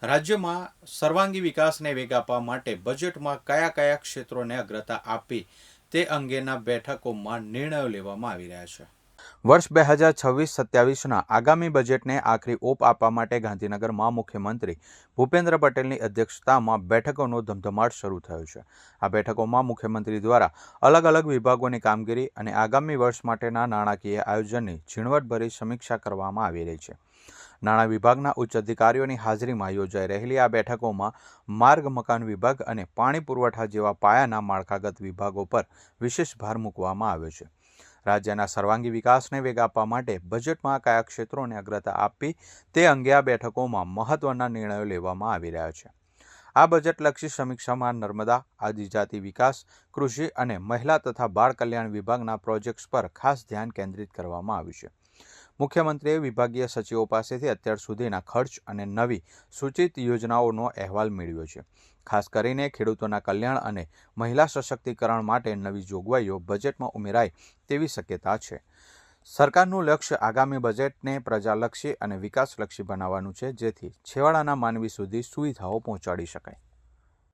રાજ્યમાં સર્વાંગી વિકાસને વેગ આપવા માટે બજેટમાં કયા કયા ક્ષેત્રોને અગ્રતા આપવી તે અંગેના બેઠકોમાં નિર્ણયો લેવામાં આવી રહ્યા છે। વર્ષ 2026-27ના આગામી બજેટને આખરી ઓપ આપવા માટે ગાંધીનગરમાં મુખ્યમંત્રી ભૂપેન્દ્ર પટેલની અધ્યક્ષતામાં બેઠકોનો ધમધમાટ શરૂ થયો છે। આ બેઠકોમાં મુખ્યમંત્રી દ્વારા અલગ અલગ વિભાગોની કામગીરી અને આગામી વર્ષ માટેના નાણાકીય આયોજનની ઝીણવટભરી સમીક્ષા કરવામાં આવી રહી છે। નાણાં વિભાગના ઉચ્ચ અધિકારીઓની હાજરીમાં યોજાઈ રહેલી આ બેઠકોમાં માર્ગ મકાન વિભાગ અને પાણી પુરવઠા જેવા પાયાના માળખાગત વિભાગો પર વિશેષ ભાર મૂકવામાં આવ્યો છે। રાજ્યના સર્વાંગી વિકાસને વેગ આપવા માટે બજેટમાં કયા ક્ષેત્રોને અગ્રતા આપવી તે અંગે આ બેઠકોમાં મહત્વના નિર્ણયો લેવામાં આવી રહ્યા છે। આ બજેટલક્ષી સમીક્ષામાં નર્મદા, આદિજાતિ વિકાસ, કૃષિ અને મહિલા તથા બાળ કલ્યાણ વિભાગના પ્રોજેક્ટ્સ પર ખાસ ધ્યાન કેન્દ્રિત કરવામાં આવ્યું છે। મુખ્યમંત્રીએ વિભાગીય સચિવો પાસેથી અત્યાર સુધીના ખર્ચ અને નવી સૂચિત યોજનાઓનો અહેવાલ મેળવ્યો છે। ખાસ કરીને ખેડૂતોના કલ્યાણ અને મહિલા સશક્તિકરણ માટે નવી જોગવાઈઓ બજેટમાં ઉમેરાય તેવી શક્યતા છે। સરકારનું લક્ષ્ય આગામી બજેટને પ્રજાલક્ષી અને વિકાસલક્ષી બનાવવાનું છે, જેથી છેવાડાના માનવી સુધી સુવિધાઓ પહોંચાડી શકાય।